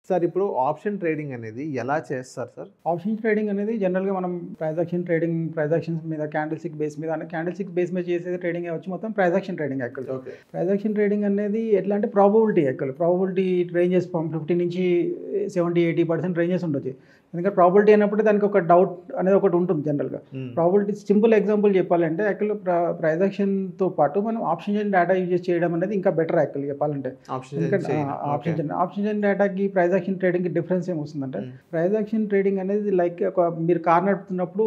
Sir ఇప్పుడు option trading అనేది ఎలా చేస్తారు సార్? ఆప్షన్ ట్రేడింగ్ అనేది జనరల్గా మనం ప్రైజ్ యాక్షన్స్ మీద క్యాండిల్ స్టిక్ బేస్ మీద క్యాండిల్ స్టిక్ బేస్ మీద చేసేది ట్రేడింగ్ వచ్చి మొత్తం praise action trading actual. Praise action trading అనేది ఎట్లా అంటే ప్రాబబిలిటీ ప్రాబబిలిటీ రేంజెస్ 50 నుంచి 70-80% రేంజెస్ ఉండొచ్చు. ఎందుకంటే ప్రాబిలిటీ అయినప్పుడు దానికి ఒక డౌట్ అనేది ఒకటి ఉంటుంది జనరల్గా. ప్రాబిలిటీ సింపుల్ ఎగ్జాంపుల్ చెప్పాలంటే యాక్చువల్ ప్రైజ్ యాక్షన్తో పాటు మనం ఆప్షన్ చైన్ డేటా యూజ్ చేయడం అనేది ఇంకా బెటర్ యాక్చువల్ చెప్పాలంటే. ఆప్షన్ చైన్ డేటాకి ప్రైజ్ యాక్షన్ ట్రేడింగ్కి డిఫరెన్స్ ఏమొస్తుందంటే ప్రైజ్ యాక్షన్ ట్రేడింగ్ అనేది లైక్ మీరు కార్ నడుపుతున్నప్పుడు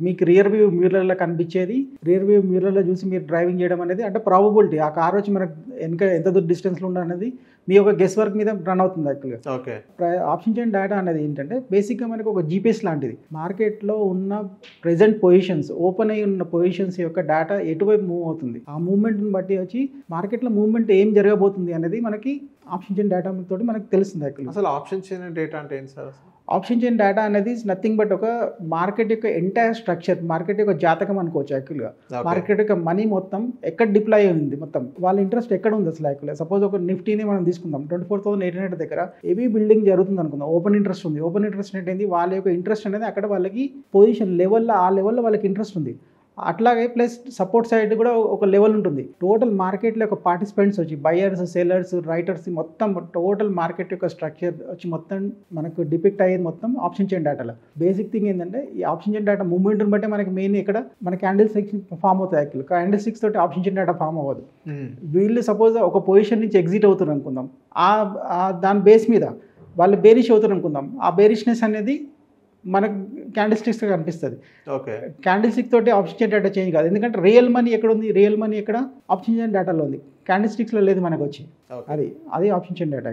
మీకు రియర్ వ్యూ మిర్రర్లో కనిపించేది, రియర్ వ్యూ మిర్రర్లో చూసి మీరు డ్రైవింగ్ చేయడం అనేది అంటే ప్రాబబిలిటీ ఆ కార్ వచ్చి మనకు వెనక ఎంత దూరం డిస్టెన్స్లో ఉండనేది మీ యొక్క గెస్ వర్క్ మీద రన్ అవుతుంది యాక్చువల్గా. ఆప్షన్ చైన్ డేటా అనేది ఏంటంటే బేసిక్గా మనకు ఒక జీపీఎస్ లాంటిది. మార్కెట్లో ఉన్న ప్రెజెంట్ పొజిషన్స్, ఓపెన్ అయి ఉన్న పొజిషన్స్ యొక్క డేటా ఎటువైపు మూవ్ అవుతుంది, ఆ మూవ్మెంట్ని బట్టి వచ్చి మార్కెట్లో మూవ్మెంట్ ఏం జరగబోతుంది అనేది మనకి ఆప్షన్ చైన్ డేటా తోటి మనకు తెలుస్తుంది యాక్చువల్గా. అసలు ఆప్షన్ చైన్ డేటా అంటే ఏంటి సార్? ఆప్షన్ చైన్ డేటా అనేది నథింగ్ బట్ ఒక మార్కెట్ యొక్క ఎంటైర్ స్ట్రక్చర్, మార్కెట్ యొక్క జాతకం అనుకోవచ్చు యాక్చువల్గా. మార్కెట్ యొక్క మనీ మొత్తం ఎక్కడ డిప్లాయ్ ఉంది, మొత్తం వాళ్ళ ఇంట్రెస్ట్ ఎక్కడ ఉంది అసలు యాక్చువల్గా. సపోజ్ ఒక నిఫ్టీని మనం తీసుకుందాం, 24,800 దగ్గర హెవీ బిల్డింగ్ జరుగుతుంది అనుకుందాం, ఓపెన్ ఇంట్రెస్ట్ ఉంది. ఓపెన్ ఇంట్రెస్ట్ ఏంటి, వాళ్ళ యొక్క ఇంట్రెస్ట్ అనేది అక్కడ వాళ్ళకి పొజిషన్ లెవెల్లో ఆ లెవెల్లో వాళ్ళకి ఇంట్రెస్ట్ ఉంది. అట్లాగే ప్లస్ సపోర్ట్ సైడ్ కూడా ఒక లెవెల్ ఉంటుంది. టోటల్ మార్కెట్లో యొక్క పార్టిసిపెంట్స్ వచ్చి బయర్స్, సెల్లర్స్, రైటర్స్ మొత్తం టోటల్ మార్కెట్ యొక్క స్ట్రక్చర్ వచ్చి మొత్తం మనకు డిపిక్ట్ అయ్యేది మొత్తం ఆప్షన్ చైన్ డేటాలో. బేసిక్ థింగ్ ఏంటంటే ఈ ఆప్షన్ చైన్ డేటా మూవ్మెంట్ని బట్టి మనకి మెయిన్ ఇక్కడ మన క్యాండిల్ స్టిక్స్ ఫామ్ అవుతుంది యాక్చువల్. క్యాండిల్ స్టిక్స్ తోటి ఆప్షన్ చైన్ డేటా ఫామ్ అవ్వదు. వీళ్ళు సపోజ్ ఒక పొజిషన్ నుంచి ఎగ్జిట్ అవుతారు అనుకుందాం, దాని బేస్ మీద వాళ్ళు బేరిష్ అవుతారు అనుకుందాం, ఆ బేరిష్నెస్ అనేది మనకు క్యాండిల్ స్టిక్స్గా కనిపిస్తుంది. క్యాండిల్ స్టిక్ తోటి ఆప్షన్ చైన్ డేటా చేంజ్ కాదు, ఎందుకంటే రియల్ మనీ ఎక్కడ ఉంది, రియల్ మనీ ఎక్కడ ఆప్షన్ చైన్ డేటాలో ఉంది, క్యాండిల్ స్టిక్స్లో లేదు మనకు వచ్చి. అది ఆప్షన్ చైన్ డేటా.